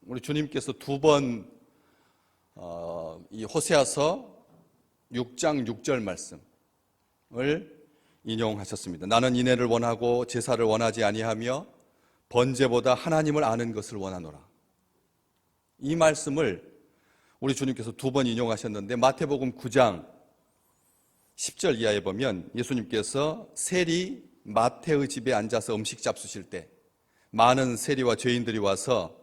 우리 주님께서 두 번 이 호세아서 6장 6절 말씀을 인용하셨습니다. 나는 인애를 원하고 제사를 원하지 아니하며 번제보다 하나님을 아는 것을 원하노라. 이 말씀을 우리 주님께서 두 번 인용하셨는데, 마태복음 9장 10절 이하에 보면 예수님께서 세리 마태의 집에 앉아서 음식 잡수실 때 많은 세리와 죄인들이 와서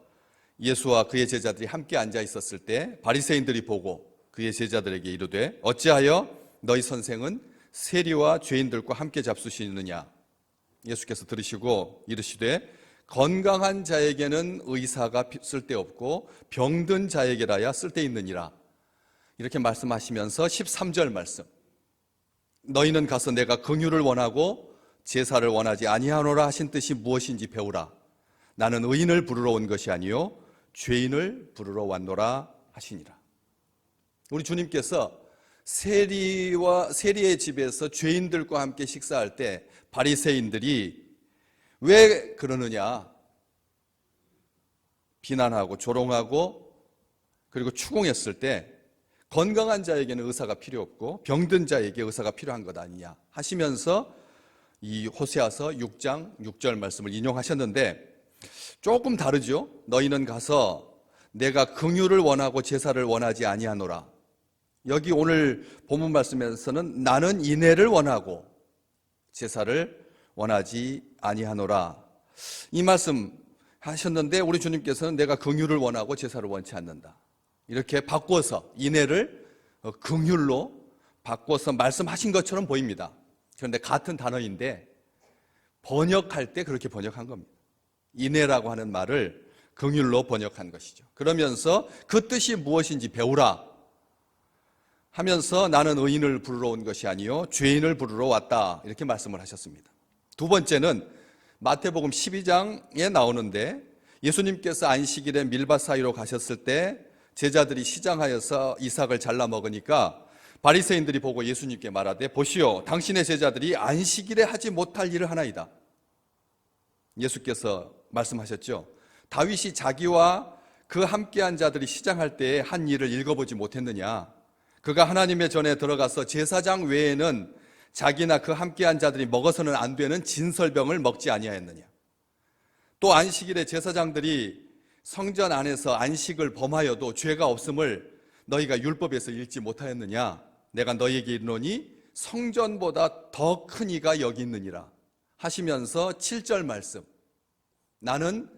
예수와 그의 제자들이 함께 앉아 있었을 때 바리새인들이 보고 그의 제자들에게 이르되 어찌하여 너희 선생은 세리와 죄인들과 함께 잡수시느냐. 예수께서 들으시고 이르시되 건강한 자에게는 의사가 쓸데없고 병든 자에게라야 쓸데있느니라. 이렇게 말씀하시면서 13절 말씀, 너희는 가서 내가 긍휼을 원하고 제사를 원하지 아니하노라 하신 뜻이 무엇인지 배우라. 나는 의인을 부르러 온 것이 아니요 죄인을 부르러 왔노라 하시니라. 우리 주님께서 세리의 집에서 죄인들과 함께 식사할 때 바리새인들이 왜 그러느냐 비난하고 조롱하고 그리고 추궁했을 때 건강한 자에게는 의사가 필요 없고 병든 자에게 의사가 필요한 것 아니냐 하시면서 이 호세아서 6장 6절 말씀을 인용하셨는데, 조금 다르죠. 너희는 가서 내가 긍휼을 원하고 제사를 원하지 아니하노라. 여기 오늘 본문 말씀에서는 나는 인애를 원하고 제사를 원하지 아니하노라. 이 말씀 하셨는데 우리 주님께서는 내가 긍휼을 원하고 제사를 원치 않는다. 이렇게 바꿔서 인애를 긍휼로 바꿔서 말씀하신 것처럼 보입니다. 그런데 같은 단어인데 번역할 때 그렇게 번역한 겁니다. 인애라고 하는 말을 긍휼로 번역한 것이죠. 그러면서 그 뜻이 무엇인지 배우라 하면서 나는 의인을 부르러 온 것이 아니요 죄인을 부르러 왔다, 이렇게 말씀을 하셨습니다. 두 번째는 마태복음 12장에 나오는데, 예수님께서 안식일에 밀밭 사이로 가셨을 때 제자들이 시장하여서 이삭을 잘라 먹으니까 바리새인들이 보고 예수님께 말하되 보시오, 당신의 제자들이 안식일에 하지 못할 일을 하나이다. 예수께서 말씀하셨죠. 다윗이 자기와 그 함께한 자들이 시장할 때에 한 일을 읽어보지 못했느냐. 그가 하나님의 전에 들어가서 제사장 외에는 자기나 그 함께한 자들이 먹어서는 안 되는 진설병을 먹지 아니하였느냐. 또 안식일에 제사장들이 성전 안에서 안식을 범하여도 죄가 없음을 너희가 율법에서 읽지 못하였느냐. 내가 너희에게 이르노니 성전보다 더 큰 이가 여기 있느니라 하시면서 7절 말씀, 나는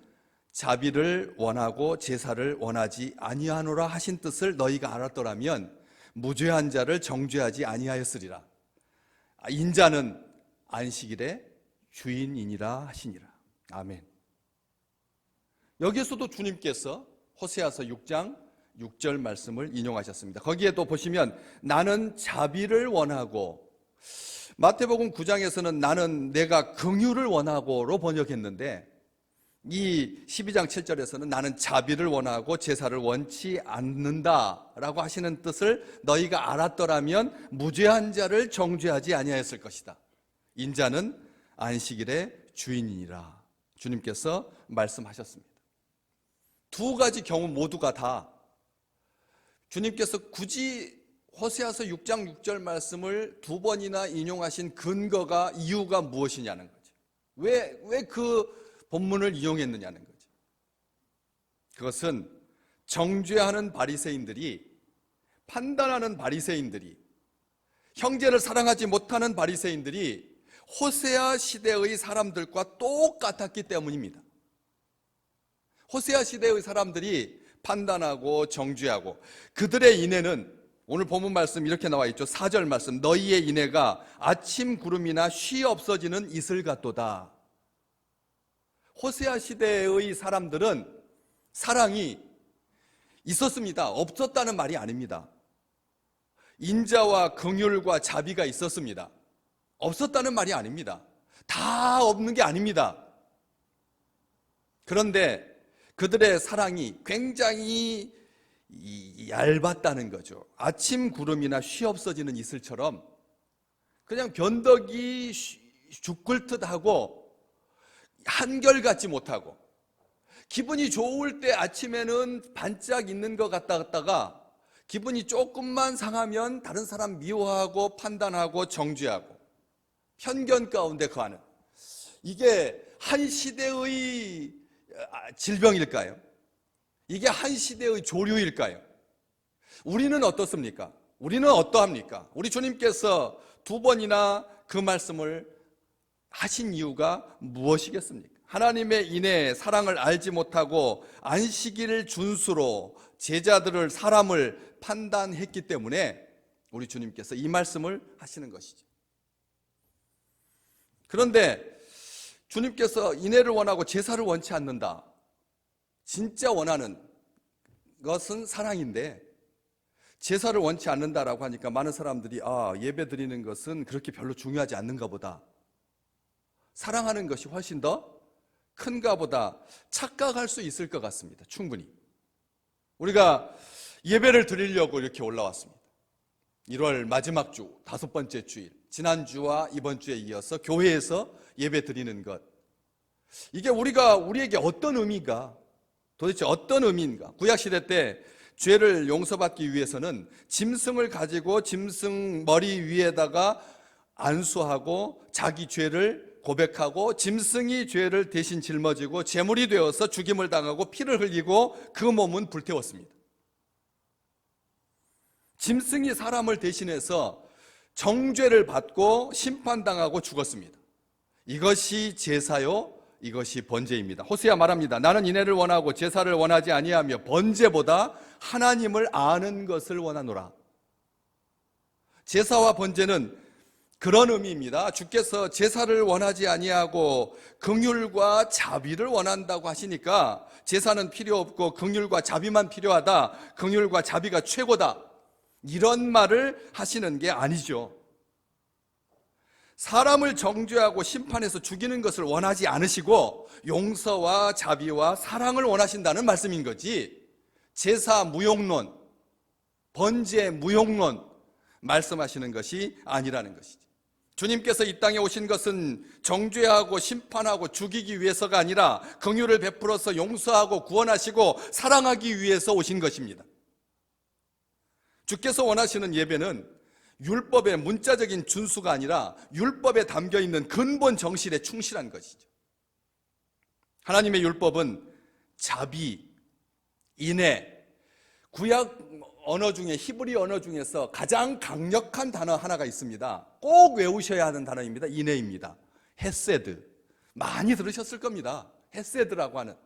자비를 원하고 제사를 원하지 아니하노라 하신 뜻을 너희가 알았더라면 무죄한 자를 정죄하지 아니하였으리라. 인자는 안식일의 주인이니라 하시니라. 아멘. 여기에서도 주님께서 호세아서 6장 6절 말씀을 인용하셨습니다. 거기에 또 보시면 나는 자비를 원하고, 마태복음 9장에서는 나는 내가 긍휼을 원하고로 번역했는데 이 12장 7절에서는 나는 자비를 원하고 제사를 원치 않는다라고 하시는 뜻을 너희가 알았더라면 무죄한 자를 정죄하지 아니하였을 것이다. 인자는 안식일의 주인이니라 주님께서 말씀하셨습니다. 두 가지 경우 모두가 다 주님께서 굳이 호세아서 6장 6절 말씀을 두 번이나 인용하신 근거가, 이유가 무엇이냐는 거죠. 왜 그 본문을 이용했느냐는 거죠. 그것은 정죄하는 바리새인들이, 판단하는 바리새인들이, 형제를 사랑하지 못하는 바리새인들이 호세아 시대의 사람들과 똑같았기 때문입니다. 호세아 시대의 사람들이 판단하고 정죄하고, 그들의 인애는 오늘 본문 말씀 이렇게 나와 있죠. 4절 말씀, 너희의 인애가 아침 구름이나 쉬 없어지는 이슬 같도다. 호세아 시대의 사람들은 사랑이 있었습니다. 없었다는 말이 아닙니다. 인자와 긍휼과 자비가 있었습니다. 없었다는 말이 아닙니다. 다 없는 게 아닙니다. 그런데 그들의 사랑이 굉장히 얇았다는 거죠. 아침 구름이나 쉬 없어지는 이슬처럼 그냥 변덕이 죽을 듯하고 한결같지 못하고 기분이 좋을 때 아침에는 반짝 있는 것 같다가 기분이 조금만 상하면 다른 사람 미워하고 판단하고 정죄하고 편견 가운데 거하는, 이게 한 시대의 질병일까요? 이게 한 시대의 조류일까요? 우리는 어떻습니까? 우리는 어떠합니까? 우리 주님께서 2번이나 그 말씀을 하신 이유가 무엇이겠습니까? 하나님의 인애, 사랑을 알지 못하고 안식일 준수로 제자들을, 사람을 판단했기 때문에 우리 주님께서 이 말씀을 하시는 것이죠. 그런데 주님께서 인애를 원하고 제사를 원치 않는다. 진짜 원하는 것은 사랑인데 제사를 원치 않는다라고 하니까 많은 사람들이 예배 드리는 것은 그렇게 별로 중요하지 않는가 보다, 사랑하는 것이 훨씬 더 큰가 보다 착각할 수 있을 것 같습니다. 충분히. 우리가 예배를 드리려고 이렇게 올라왔습니다. 1월 마지막 주, 5번째 주일, 지난주와 이번 주에 이어서 교회에서 예배 드리는 것, 이게 우리에게 어떤 의미인가, 도대체 어떤 의미인가? 구약시대 때 죄를 용서받기 위해서는 짐승을 가지고 짐승 머리 위에다가 안수하고 자기 죄를 고백하고 짐승이 죄를 대신 짊어지고 제물이 되어서 죽임을 당하고 피를 흘리고 그 몸은 불태웠습니다. 짐승이 사람을 대신해서 정죄를 받고 심판당하고 죽었습니다. 이것이 제사요, 이것이 번제입니다. 호세아 말합니다. 나는 인애를 원하고 제사를 원하지 아니하며 번제보다 하나님을 아는 것을 원하노라. 제사와 번제는 그런 의미입니다. 주께서 제사를 원하지 아니하고 긍휼과 자비를 원한다고 하시니까 제사는 필요 없고 긍휼과 자비만 필요하다, 긍휼과 자비가 최고다, 이런 말을 하시는 게 아니죠. 사람을 정죄하고 심판해서 죽이는 것을 원하지 않으시고 용서와 자비와 사랑을 원하신다는 말씀인 거지, 제사 무용론, 번제 무용론 말씀하시는 것이 아니라는 것이지. 주님께서 이 땅에 오신 것은 정죄하고 심판하고 죽이기 위해서가 아니라 긍휼을 베풀어서 용서하고 구원하시고 사랑하기 위해서 오신 것입니다. 주께서 원하시는 예배는 율법의 문자적인 준수가 아니라 율법에 담겨있는 근본 정신에 충실한 것이죠. 하나님의 율법은 자비, 인애, 구약 언어 중에, 히브리 언어 중에서 가장 강력한 단어 하나가 있습니다. 꼭 외우셔야 하는 단어입니다. 인애입니다. 헤세드. 많이 들으셨을 겁니다. 헤세드라고 하는,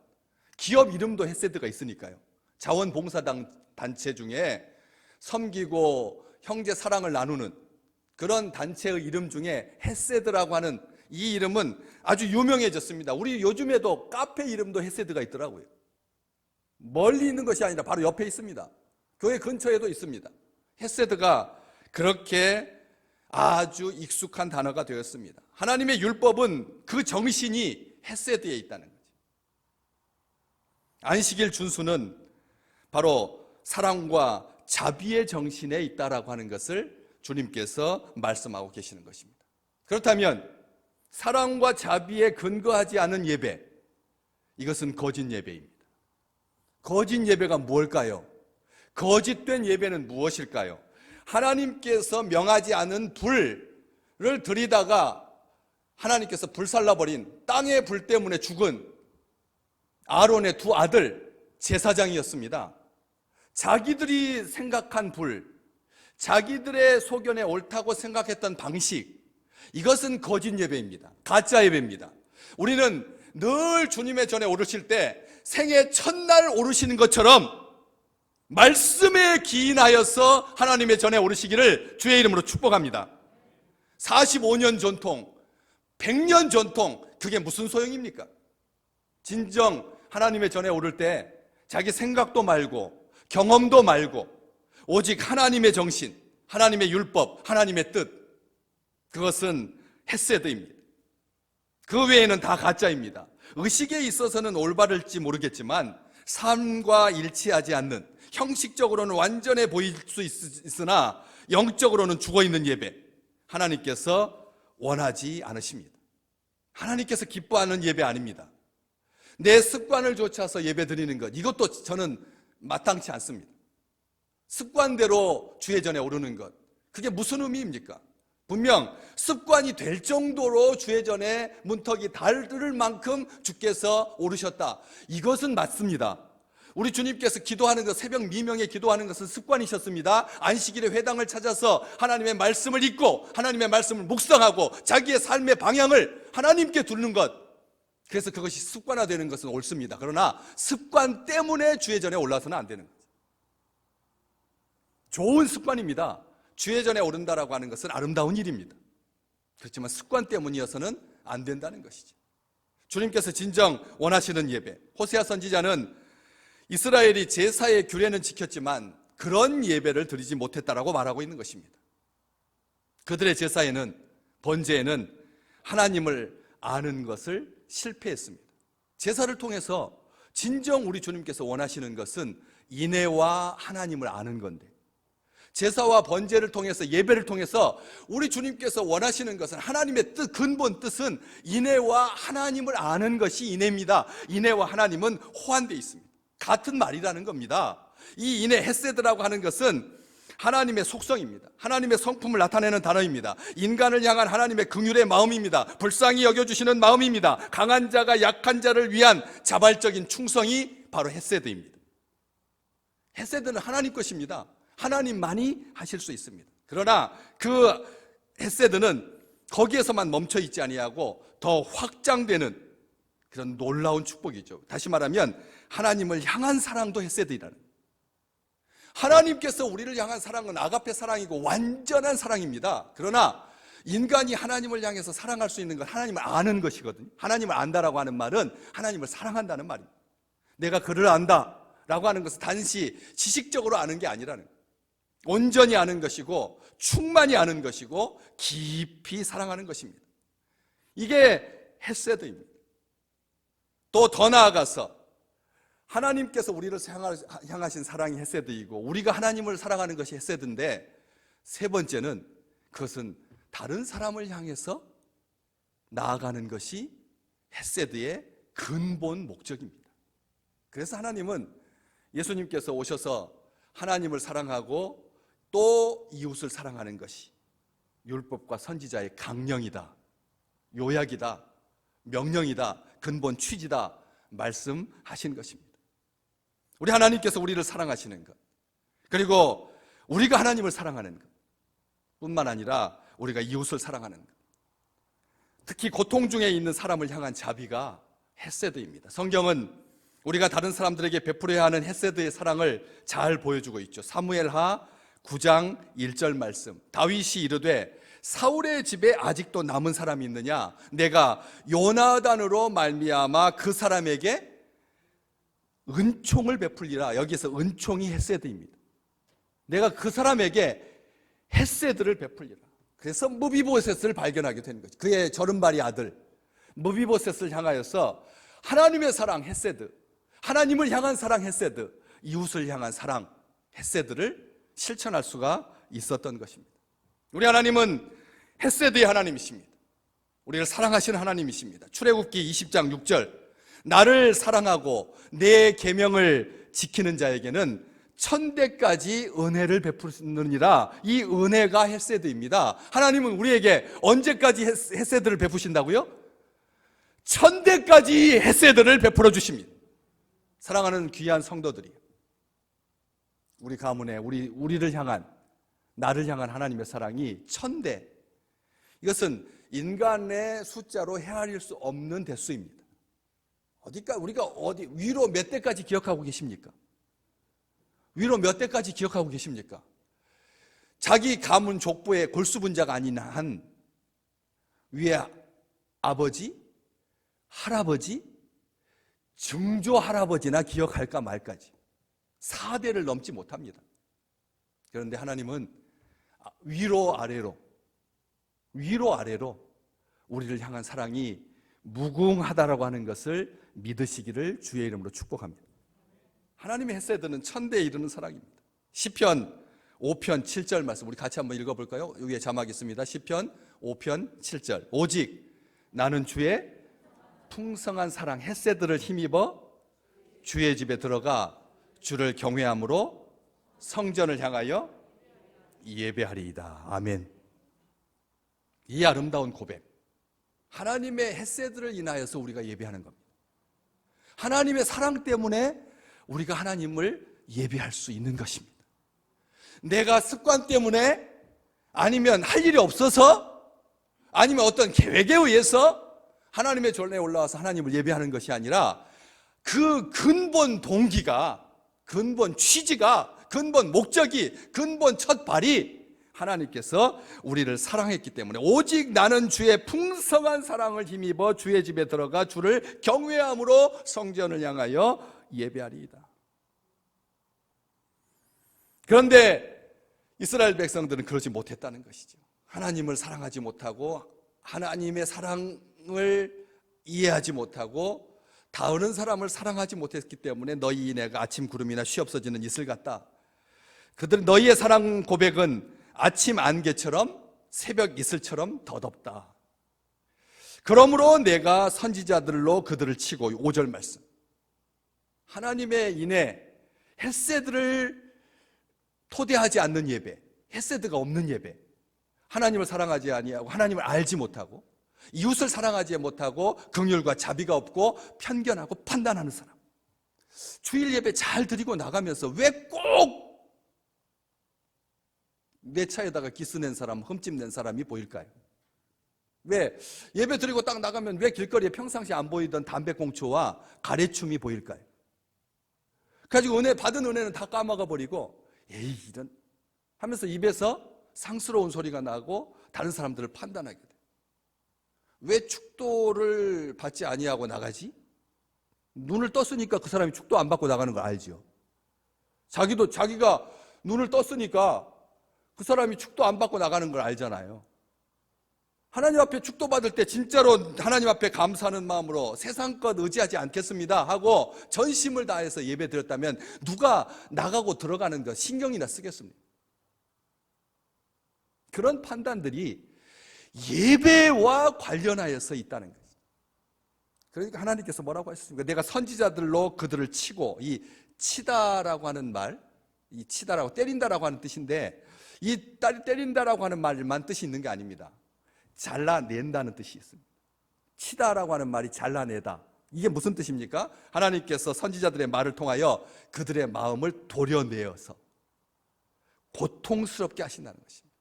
기업 이름도 헤세드가 있으니까요. 자원봉사단체 중에 섬기고 형제 사랑을 나누는 그런 단체의 이름 중에 헤세드라고 하는 이 이름은 아주 유명해졌습니다. 우리 요즘에도 카페 이름도 헤세드가 있더라고요. 멀리 있는 것이 아니라 바로 옆에 있습니다. 교회 근처에도 있습니다. 헤세드가 그렇게 아주 익숙한 단어가 되었습니다. 하나님의 율법은 그 정신이 헤세드에 있다는 거죠. 안식일 준수는 바로 사랑과 자비의 정신에 있다라고 하는 것을 주님께서 말씀하고 계시는 것입니다. 그렇다면 사랑과 자비에 근거하지 않은 예배, 이것은 거짓 예배입니다. 거짓 예배가 뭘까요? 거짓된 예배는 무엇일까요? 하나님께서 명하지 않은 불을 들이다가 하나님께서 불살라버린, 땅의 불 때문에 죽은 아론의 2 아들 제사장이었습니다. 자기들이 생각한 불, 자기들의 소견에 옳다고 생각했던 방식, 이것은 거짓 예배입니다. 가짜 예배입니다. 우리는 늘 주님의 전에 오르실 때 생애 첫날 오르시는 것처럼 말씀에 기인하여서 하나님의 전에 오르시기를 주의 이름으로 축복합니다. 45년 전통, 100년 전통, 그게 무슨 소용입니까? 진정 하나님의 전에 오를 때 자기 생각도 말고 경험도 말고 오직 하나님의 정신, 하나님의 율법, 하나님의 뜻, 그것은 헤세드입니다. 그 외에는 다 가짜입니다. 의식에 있어서는 올바를지 모르겠지만 삶과 일치하지 않는, 형식적으로는 완전해 보일 수 있으나 영적으로는 죽어있는 예배, 하나님께서 원하지 않으십니다. 하나님께서 기뻐하는 예배 아닙니다. 내 습관을 좇아서 예배 드리는 것, 이것도 저는 마땅치 않습니다. 습관대로 주의 전에 오르는 것, 그게 무슨 의미입니까? 분명 습관이 될 정도로 주의 전에 문턱이 닳을 만큼 주께서 오르셨다, 이것은 맞습니다. 우리 주님께서 기도하는 것, 새벽 미명에 기도하는 것은 습관이셨습니다. 안식일에 회당을 찾아서 하나님의 말씀을 읽고 하나님의 말씀을 묵상하고 자기의 삶의 방향을 하나님께 두는 것, 그래서 그것이 습관화되는 것은 옳습니다. 그러나 습관 때문에 주의 전에 올라서는 안 되는 거죠. 좋은 습관입니다. 주의 전에 오른다라고 하는 것은 아름다운 일입니다. 그렇지만 습관 때문이어서는 안 된다는 것이죠. 주님께서 진정 원하시는 예배, 호세아 선지자는 이스라엘이 제사의 규례는 지켰지만 그런 예배를 드리지 못했다라고 말하고 있는 것입니다. 그들의 제사에는, 번제에는 하나님을 아는 것을 실패했습니다. 제사를 통해서 진정 우리 주님께서 원하시는 것은 인애와 하나님을 아는 건데, 제사와 번제를 통해서, 예배를 통해서 우리 주님께서 원하시는 것은, 하나님의 뜻, 근본 뜻은 인애와 하나님을 아는 것이 인애입니다. 인애와 하나님은 호환되어 있습니다. 같은 말이라는 겁니다. 이 인애, 헤세드라고 하는 것은 하나님의 속성입니다. 하나님의 성품을 나타내는 단어입니다. 인간을 향한 하나님의 긍휼의 마음입니다. 불쌍히 여겨주시는 마음입니다. 강한 자가 약한 자를 위한 자발적인 충성이 바로 헤세드입니다. 헤세드는 하나님 것입니다. 하나님만이 하실 수 있습니다. 그러나 그 헤세드는 거기에서만 멈춰 있지 아니하고 더 확장되는 그런 놀라운 축복이죠. 다시 말하면 하나님을 향한 사랑도 헤세드이라는, 하나님께서 우리를 향한 사랑은 아가페 사랑이고 완전한 사랑입니다. 그러나 인간이 하나님을 향해서 사랑할 수 있는 건 하나님을 아는 것이거든요. 하나님을 안다라고 하는 말은 하나님을 사랑한다는 말입니다. 내가 그를 안다라고 하는 것은 단지 지식적으로 아는 게 아니라는 거예요. 온전히 아는 것이고 충만히 아는 것이고 깊이 사랑하는 것입니다. 이게 헤세드입니다. 또 더 나아가서 하나님께서 우리를 향하신 사랑이 헤세드이고 우리가 하나님을 사랑하는 것이 헤세드인데, 세 번째는 그것은 다른 사람을 향해서 나아가는 것이 헤세드의 근본 목적입니다. 그래서 하나님은, 예수님께서 오셔서 하나님을 사랑하고 또 이웃을 사랑하는 것이 율법과 선지자의 강령이다, 요약이다, 명령이다, 근본 취지다 말씀하신 것입니다. 우리 하나님께서 우리를 사랑하시는 것, 그리고 우리가 하나님을 사랑하는 것 뿐만 아니라 우리가 이웃을 사랑하는 것, 특히 고통 중에 있는 사람을 향한 자비가 헤세드입니다. 성경은 우리가 다른 사람들에게 베풀어야 하는 헤세드의 사랑을 잘 보여주고 있죠. 사무엘하 9장 1절 말씀, 다윗이 이르되 사울의 집에 아직도 남은 사람이 있느냐, 내가 요나단으로 말미암아 그 사람에게 은총을 베풀리라. 여기서 은총이 헤세드입니다. 내가 그 사람에게 헤세드를 베풀리라. 그래서 무비보셋을 발견하게 되는 거죠. 그의 저른발이 아들 무비보셋을 향하여서 하나님의 사랑 헤세드, 하나님을 향한 사랑 헤세드, 이웃을 향한 사랑 헤세드를 실천할 수가 있었던 것입니다. 우리 하나님은 헤세드의 하나님이십니다. 우리를 사랑하시는 하나님이십니다. 출애굽기 20장 6절, 나를 사랑하고 내 계명을 지키는 자에게는 천대까지 은혜를 베푸느니라. 이 은혜가 헤세드입니다. 하나님은 우리에게 언제까지 헤세드를 베푸신다고요? 천대까지 헤세드를 베풀어 주십니다. 사랑하는 귀한 성도들이, 우리 가문에 우리를 향한, 나를 향한 하나님의 사랑이 천대, 이것은 인간의 숫자로 헤아릴 수 없는 대수입니다. 우리가 위로 몇 대까지 기억하고 계십니까? 위로 몇 대까지 기억하고 계십니까? 자기 가문 족보의 골수분자가 아닌 한 위에 아버지, 할아버지, 증조 할아버지나 기억할까 말까지 4대를 넘지 못합니다. 그런데 하나님은 위로 아래로 우리를 향한 사랑이 무궁하다라고 하는 것을 믿으시기를 주의 이름으로 축복합니다. 하나님의 헤세드는 천대에 이르는 사랑입니다. 시편 5편 7절 말씀 우리 같이 한번 읽어볼까요? 위에 자막이 있습니다. 시편 5편 7절, 오직 나는 주의 풍성한 사랑 헤세드를 힘입어 주의 집에 들어가 주를 경외함으로 성전을 향하여 예배하리이다. 아멘. 이 아름다운 고백, 하나님의 헤세드를 인하여서 우리가 예배하는 겁니다. 하나님의 사랑 때문에 우리가 하나님을 예배할 수 있는 것입니다. 내가 습관 때문에, 아니면 할 일이 없어서, 아니면 어떤 계획에 의해서 하나님의 전례에 올라와서 하나님을 예배하는 것이 아니라 그 근본 동기가, 근본 취지가, 근본 목적이, 근본 첫 발이 하나님께서 우리를 사랑했기 때문에 오직 나는 주의 풍성한 사랑을 힘입어 주의 집에 들어가 주를 경외함으로 성전을 향하여 예배하리이다. 그런데 이스라엘 백성들은 그러지 못했다는 것이죠. 하나님을 사랑하지 못하고 하나님의 사랑을 이해하지 못하고 다른 사람을 사랑하지 못했기 때문에 너희 내가 아침 구름이나 쉬 없어지는 이슬 같다. 그들 너희의 사랑 고백은 아침 안개처럼 새벽 이슬처럼 더덥다. 그러므로 내가 선지자들로 그들을 치고, 5절 말씀, 하나님의 인해 헤세드를 토대하지 않는 예배, 헤세드가 없는 예배, 하나님을 사랑하지 아니하고 하나님을 알지 못하고 이웃을 사랑하지 못하고 긍휼과 자비가 없고 편견하고 판단하는 사람, 주일 예배 잘 드리고 나가면서 왜 꼭 내 차에다가 기스 낸 사람, 흠집 낸 사람이 보일까요? 왜 예배 드리고 딱 나가면 왜 길거리에 평상시 안 보이던 담배꽁초와 가래춤이 보일까요? 그래가지고 받은 은혜는 다 까먹어 버리고 에이 이런 하면서 입에서 상스러운 소리가 나고 다른 사람들을 판단하게 돼. 왜 축도를 받지 아니하고 나가지? 눈을 떴으니까 그 사람이 축도 안 받고 나가는 걸 알죠. 자기가 눈을 떴으니까 그 사람이 축도 안 받고 나가는 걸 알잖아요. 하나님 앞에 축도 받을 때 진짜로 하나님 앞에 감사하는 마음으로 세상 것 의지하지 않겠습니다 하고 전심을 다해서 예배 드렸다면 누가 나가고 들어가는 것 신경이나 쓰겠습니까? 그런 판단들이 예배와 관련하여서 있다는 거죠. 그러니까 하나님께서 뭐라고 하셨습니까? 내가 선지자들로 그들을 치고, 이 치다라고 하는 말, 이 치다라고 때린다라고 하는 뜻인데, 이 때린다라고 하는 말만 뜻이 있는 게 아닙니다. 잘라낸다는 뜻이 있습니다. 치다라고 하는 말이 잘라내다. 이게 무슨 뜻입니까? 하나님께서 선지자들의 말을 통하여 그들의 마음을 도려내어서 고통스럽게 하신다는 것입니다.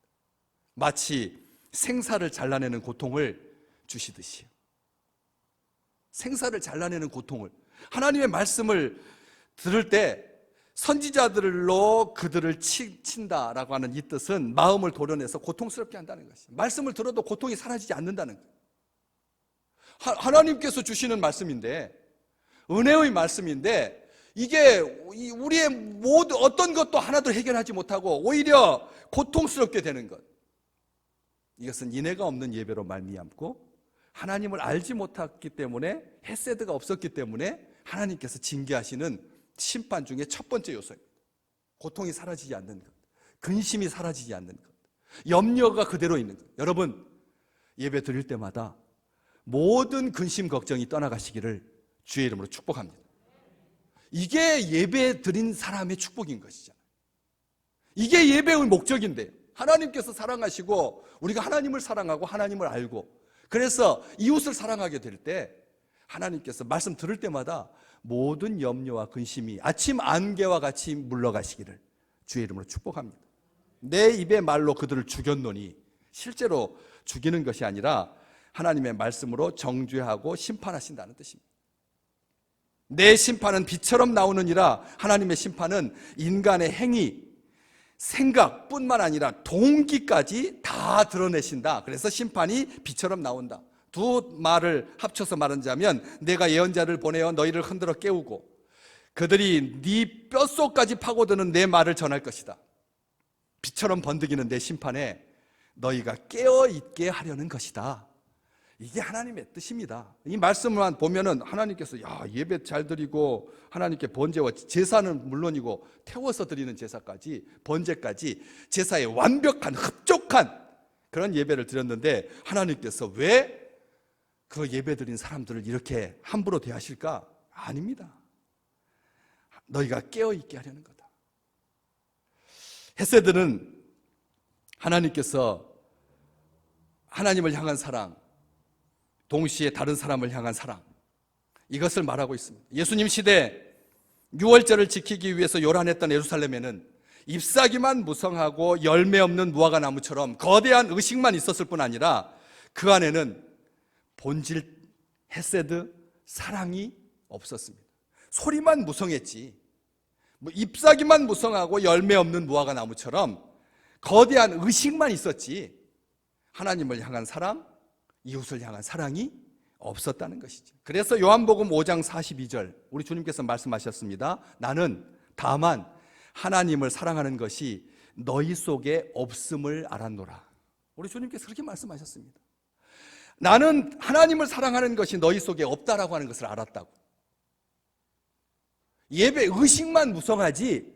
마치 생사를 잘라내는 고통을 주시듯이요. 생사를 잘라내는 고통을, 하나님의 말씀을 들을 때 선지자들로 그들을 친다라고 하는 이 뜻은 마음을 도려내서 고통스럽게 한다는 것이에요. 말씀을 들어도 고통이 사라지지 않는다는 거예요. 하나님께서 주시는 말씀인데, 은혜의 말씀인데, 이게 우리의 모든 어떤 것도 하나도 해결하지 못하고 오히려 고통스럽게 되는 것, 이것은 인애가 없는 예배로 말미암고 하나님을 알지 못했기 때문에, 헤세드가 없었기 때문에 하나님께서 징계하시는 심판 중에 첫 번째 요소입니다. 고통이 사라지지 않는 것, 근심이 사라지지 않는 것, 염려가 그대로 있는 것. 여러분, 예배 드릴 때마다 모든 근심 걱정이 떠나가시기를 주의 이름으로 축복합니다. 이게 예배 드린 사람의 축복인 것이잖아요. 이게 예배의 목적인데요. 하나님께서 사랑하시고 우리가 하나님을 사랑하고 하나님을 알고, 그래서 이웃을 사랑하게 될 때 하나님께서 말씀 들을 때마다 모든 염려와 근심이 아침 안개와 같이 물러가시기를 주의 이름으로 축복합니다. 내 입의 말로 그들을 죽였노니, 실제로 죽이는 것이 아니라 하나님의 말씀으로 정죄하고 심판하신다는 뜻입니다. 내 심판은 빛처럼 나오느니라. 하나님의 심판은 인간의 행위, 생각뿐만 아니라 동기까지 다 드러내신다. 그래서 심판이 빛처럼 나온다. 두 말을 합쳐서 말하자면, 내가 예언자를 보내어 너희를 흔들어 깨우고 그들이 네 뼛속까지 파고드는 내 말을 전할 것이다. 빛처럼 번득이는 내 심판에 너희가 깨어있게 하려는 것이다. 이게 하나님의 뜻입니다. 이 말씀만 보면은 하나님께서 예배 잘 드리고 하나님께 번제와 제사는 물론이고 태워서 드리는 제사까지, 번제까지 제사의 완벽한 흡족한 그런 예배를 드렸는데, 하나님께서 왜 그 예배드린 사람들을 이렇게 함부로 대하실까? 아닙니다. 너희가 깨어있게 하려는 거다. 헤세드는 하나님께서 하나님을 향한 사랑, 동시에 다른 사람을 향한 사랑, 이것을 말하고 있습니다. 예수님 시대 유월절을 지키기 위해서 요란했던 예루살렘에는 잎사귀만 무성하고 열매 없는 무화과 나무처럼 거대한 의식만 있었을 뿐 아니라 그 안에는 본질 헤세드 사랑이 없었습니다. 소리만 무성했지, 잎사귀만 무성하고 열매 없는 무화과 나무처럼 거대한 의식만 있었지 하나님을 향한 사랑, 이웃을 향한 사랑이 없었다는 것이죠. 그래서 요한복음 5장 42절 우리 주님께서 말씀하셨습니다. 나는 다만 하나님을 사랑하는 것이 너희 속에 없음을 알았노라. 우리 주님께서 그렇게 말씀하셨습니다. 나는 하나님을 사랑하는 것이 너희 속에 없다라고 하는 것을 알았다고. 예배 의식만 무성하지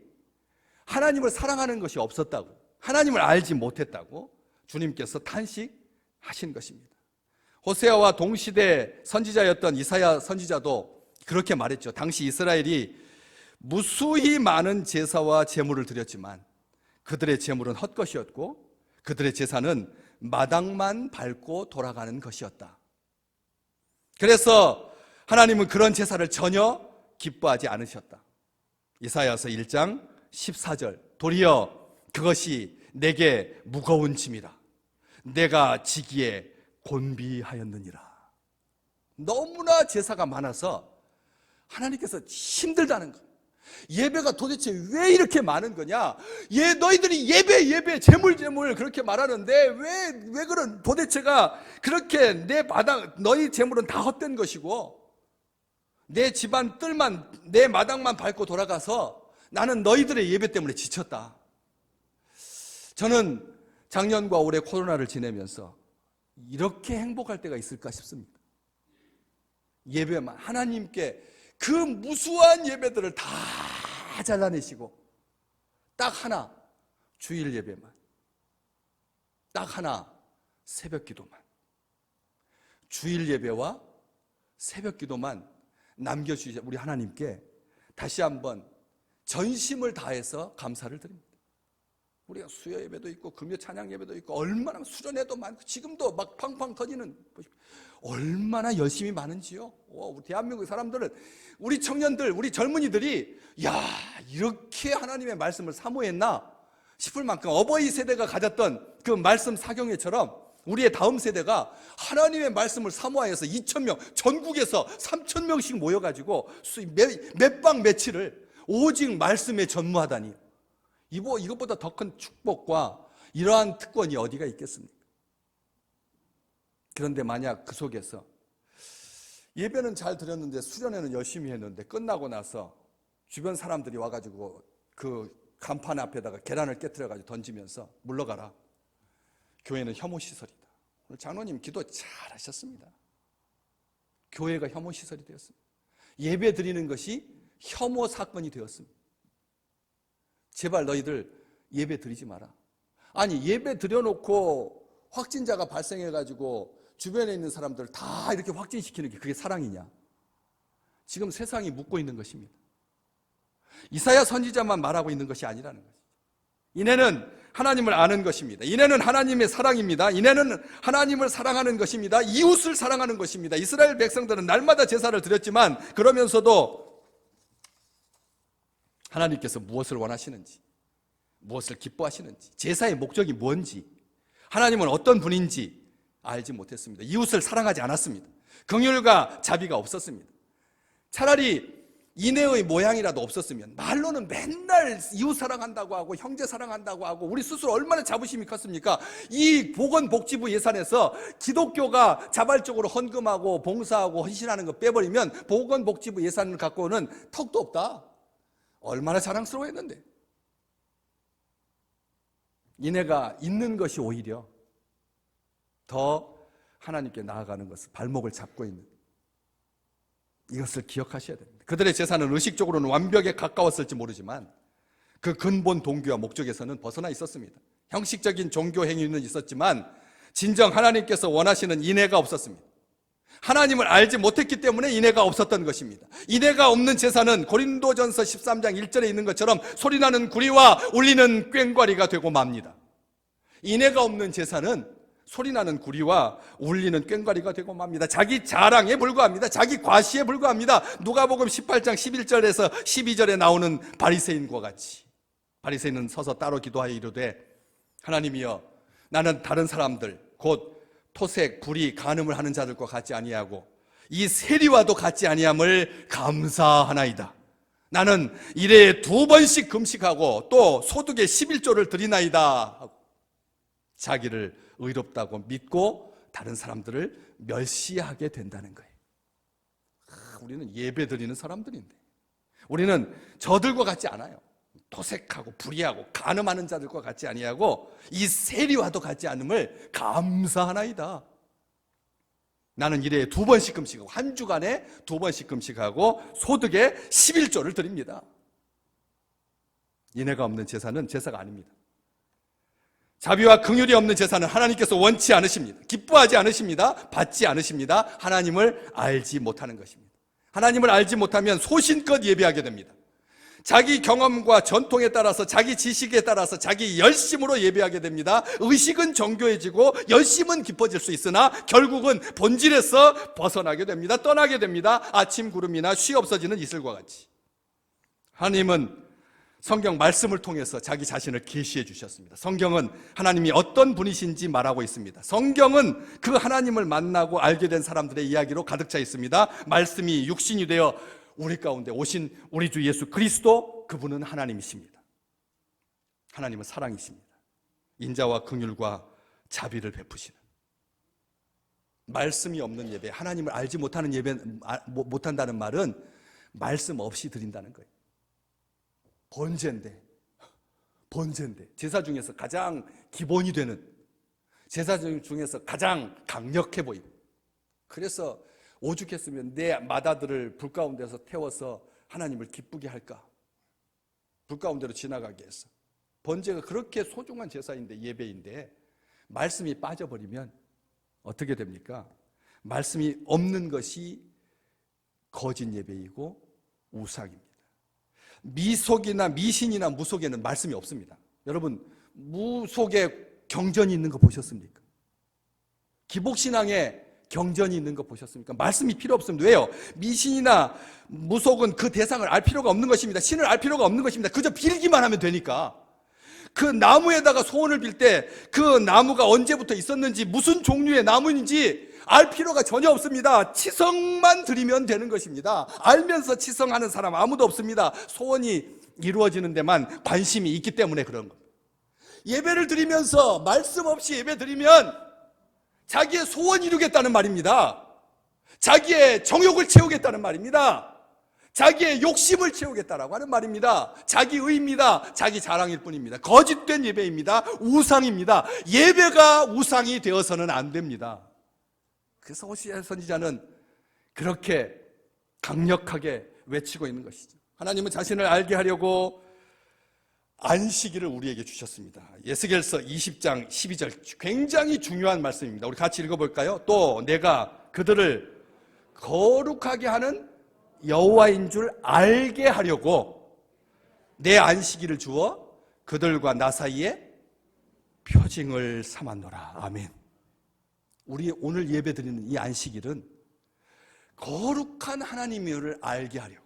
하나님을 사랑하는 것이 없었다고, 하나님을 알지 못했다고 주님께서 탄식하신 것입니다. 호세아와 동시대 선지자였던 이사야 선지자도 그렇게 말했죠. 당시 이스라엘이 무수히 많은 제사와 제물을 드렸지만 그들의 제물은 헛것이었고 그들의 제사는 마당만 밟고 돌아가는 것이었다. 그래서 하나님은 그런 제사를 전혀 기뻐하지 않으셨다. 이사야서 1장 14절 도리어 그것이 내게 무거운 짐이라 내가 지기에 곤비하였느니라. 너무나 제사가 많아서 하나님께서 힘들다는 거예요. 예배가 도대체 왜 이렇게 많은 거냐? 너희들이 예배 재물 그렇게 말하는데 왜 그런 도대체가 그렇게 내 마당 너희 재물은 다 헛된 것이고 내 집안 뜰만 내 마당만 밟고 돌아가서 나는 너희들의 예배 때문에 지쳤다. 저는 작년과 올해 코로나를 지내면서 이렇게 행복할 때가 있을까 싶습니다. 예배만 하나님께 그 무수한 예배들을 다 잘라내시고 딱 하나 주일 예배만, 딱 하나 새벽 기도만, 주일 예배와 새벽 기도만 남겨주시자 우리 하나님께 다시 한번 전심을 다해서 감사를 드립니다. 우리가 수요 예배도 있고 금요 찬양 예배도 있고 얼마나 수련회도 많고 지금도 막 팡팡 터지는 얼마나 열심히 많은지요. 우리 대한민국 사람들은 우리 청년들 우리 젊은이들이 야 이렇게 하나님의 말씀을 사모했나 싶을 만큼 어버이 세대가 가졌던 그 말씀 사경회처럼 우리의 다음 세대가 하나님의 말씀을 사모하여서 2,000명 전국에서 3,000명씩 모여가지고 몇 방 며칠을 오직 말씀에 전무하다니 이것보다 더 큰 축복과 이러한 특권이 어디가 있겠습니까? 그런데 만약 그 속에서 예배는 잘 드렸는데 수련회는 열심히 했는데 끝나고 나서 주변 사람들이 와가지고 그 간판 앞에다가 계란을 깨트려가지고 던지면서 물러가라. 교회는 혐오시설이다. 오늘 장로님 기도 잘 하셨습니다. 교회가 혐오시설이 되었습니다. 예배 드리는 것이 혐오 사건이 되었습니다. 제발 너희들 예배 드리지 마라. 아니 예배 드려놓고 확진자가 발생해가지고 주변에 있는 사람들 다 이렇게 확진시키는 게 그게 사랑이냐? 지금 세상이 묻고 있는 것입니다. 이사야 선지자만 말하고 있는 것이 아니라는 것이죠. 이내는 하나님을 아는 것입니다. 이내는 하나님의 사랑입니다. 이내는 하나님을 사랑하는 것입니다. 이웃을 사랑하는 것입니다. 이스라엘 백성들은 날마다 제사를 드렸지만 그러면서도 하나님께서 무엇을 원하시는지, 무엇을 기뻐하시는지, 제사의 목적이 뭔지, 하나님은 어떤 분인지 알지 못했습니다. 이웃을 사랑하지 않았습니다. 긍휼과 자비가 없었습니다. 차라리 이내의 모양이라도 없었으면 말로는 맨날 이웃 사랑한다고 하고 형제 사랑한다고 하고 우리 스스로 얼마나 자부심이 컸습니까? 이 보건복지부 예산에서 기독교가 자발적으로 헌금하고 봉사하고 헌신하는 거 빼버리면 보건복지부 예산을 갖고는 턱도 없다. 얼마나 자랑스러워했는데. 이내가 있는 것이 오히려 더 하나님께 나아가는 것을 발목을 잡고 있는 이것을 기억하셔야 됩니다. 그들의 제사는 의식적으로는 완벽에 가까웠을지 모르지만 그 근본 동기와 목적에서는 벗어나 있었습니다. 형식적인 종교 행위는 있었지만 진정 하나님께서 원하시는 인애가 없었습니다. 하나님을 알지 못했기 때문에 인애가 없었던 것입니다. 인애가 없는 제사는 고린도전서 13장 1절에 있는 것처럼 소리나는 구리와 울리는 꽹과리가 되고 맙니다. 인애가 없는 제사는 소리나는 구리와 울리는 꽹과리가 되고 맙니다. 자기 자랑에 불과합니다. 자기 과시에 불과합니다. 누가복음 18장 11절에서 12절에 나오는 바리새인과 같이, 바리새인은 서서 따로 기도하여 이르되 하나님이여, 나는 다른 사람들 곧 토색, 불의, 간음을 하는 자들과 같지 아니하고 이 세리와도 같지 아니함을 감사하나이다. 나는 일에 2번씩 금식하고 또 소득의 11조를 드리나이다. 자기를 의롭다고 믿고 다른 사람들을 멸시하게 된다는 거예요. 우리는 예배 드리는 사람들인데 우리는 저들과 같지 않아요. 토색하고 불의하고 간음하는 자들과 같지 아니하고 이 세리와도 같지 않음을 감사하나이다. 나는 일에 2번씩 금식하고 한 주간에 2번씩 금식하고 소득의 11조를 드립니다. 인애가 없는 제사는 제사가 아닙니다. 자비와 긍휼이 없는 제사는 하나님께서 원치 않으십니다. 기뻐하지 않으십니다. 받지 않으십니다. 하나님을 알지 못하는 것입니다. 하나님을 알지 못하면 소신껏 예배하게 됩니다. 자기 경험과 전통에 따라서, 자기 지식에 따라서 자기 열심으로 예배하게 됩니다. 의식은 정교해지고 열심은 깊어질 수 있으나 결국은 본질에서 벗어나게 됩니다. 떠나게 됩니다. 아침 구름이나 쉬 없어지는 이슬과 같이. 하나님은 성경 말씀을 통해서 자기 자신을 계시해 주셨습니다. 성경은 하나님이 어떤 분이신지 말하고 있습니다. 성경은 그 하나님을 만나고 알게 된 사람들의 이야기로 가득 차 있습니다. 말씀이 육신이 되어 우리 가운데 오신 우리 주 예수 그리스도, 그분은 하나님이십니다. 하나님은 사랑이십니다. 인자와 긍휼과 자비를 베푸시는, 말씀이 없는 예배, 하나님을 알지 못하는 예배, 못한다는 말은 말씀 없이 드린다는 거예요. 번제인데 제사 중에서 가장 기본이 되는, 제사 중에서 가장 강력해 보이고, 그래서 오죽했으면 내 맏아들을 불 가운데서 태워서 하나님을 기쁘게 할까, 불 가운데로 지나가게 해서. 번제가 그렇게 소중한 제사인데, 예배인데 말씀이 빠져버리면 어떻게 됩니까? 말씀이 없는 것이 거짓 예배이고 우상입니다. 미속이나 미신이나 무속에는 말씀이 없습니다. 여러분, 무속에 경전이 있는 거 보셨습니까? 기복신앙에 경전이 있는 거 보셨습니까? 말씀이 필요 없습니다. 왜요? 미신이나 무속은 그 대상을 알 필요가 없는 것입니다. 신을 알 필요가 없는 것입니다. 그저 빌기만 하면 되니까. 그 나무에다가 소원을 빌 때 그 나무가 언제부터 있었는지, 무슨 종류의 나무인지 알 필요가 전혀 없습니다. 치성만 드리면 되는 것입니다. 알면서 치성하는 사람 아무도 없습니다. 소원이 이루어지는 데만 관심이 있기 때문에 그런 겁니다. 예배를 드리면서 말씀 없이 예배 드리면 자기의 소원 이루겠다는 말입니다. 자기의 정욕을 채우겠다는 말입니다. 자기의 욕심을 채우겠다라고 하는 말입니다. 자기의입니다. 자기 자랑일 뿐입니다. 거짓된 예배입니다. 우상입니다. 예배가 우상이 되어서는 안 됩니다. 그래서 호시아 선지자는 그렇게 강력하게 외치고 있는 것이죠. 하나님은 자신을 알게 하려고 안식일을 우리에게 주셨습니다. 에스겔서 20장 12절, 굉장히 중요한 말씀입니다. 우리 같이 읽어볼까요? 또 내가 그들을 거룩하게 하는 여호와인 줄 알게 하려고 내 안식일을 주어 그들과 나 사이에 표징을 삼았노라. 아멘. 우리 오늘 예배드리는 이 안식일은 거룩한 하나님을 알게 하려고,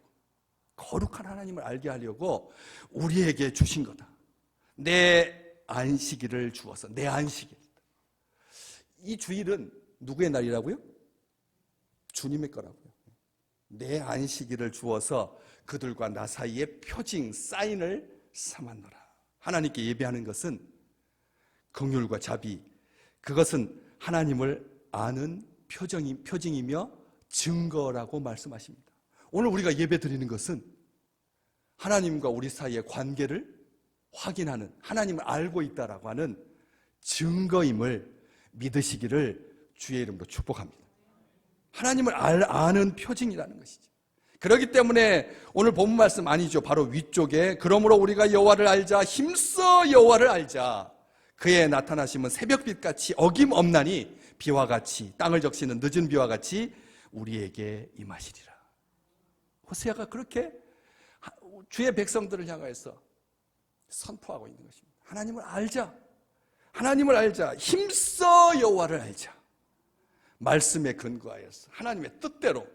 거룩한 하나님을 알게 하려고 우리에게 주신 거다. 내 안식일을 주어서, 내 안식일. 이 주일은 누구의 날이라고요? 주님의 거라고요. 내 안식일을 주어서 그들과 나 사이에 표징, 사인을 삼았노라. 하나님께 예배하는 것은 긍휼과 자비, 그것은 하나님을 아는 표징이며 증거라고 말씀하십니다. 오늘 우리가 예배 드리는 것은 하나님과 우리 사이의 관계를 확인하는, 하나님을 알고 있다라고 하는 증거임을 믿으시기를 주의 이름으로 축복합니다. 하나님을 아는 표징이라는 것이죠. 그렇기 때문에 오늘 본문 말씀 아니죠. 바로 위쪽에 그러므로 우리가 여호와를 알자, 힘써 여호와를 알자. 그의 나타나심은 새벽빛같이 어김없나니 비와 같이, 땅을 적시는 늦은 비와 같이 우리에게 임하시리라. 호세아가 그렇게 주의 백성들을 향하여서 선포하고 있는 것입니다. 하나님을 알자. 하나님을 알자. 힘써 여호와를 알자. 말씀에 근거하여서 하나님의 뜻대로.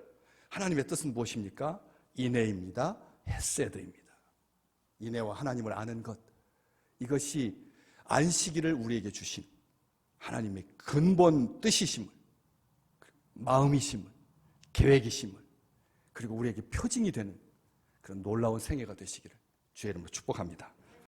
하나님의 뜻은 무엇입니까? 인애입니다. 헤세드입니다. 인애와 하나님을 아는 것. 이것이 안식일을 우리에게 주신 하나님의 근본 뜻이심을, 마음이심을, 계획이심을, 그리고 우리에게 표징이 되는 그런 놀라운 생애가 되시기를 주의 이름으로 축복합니다.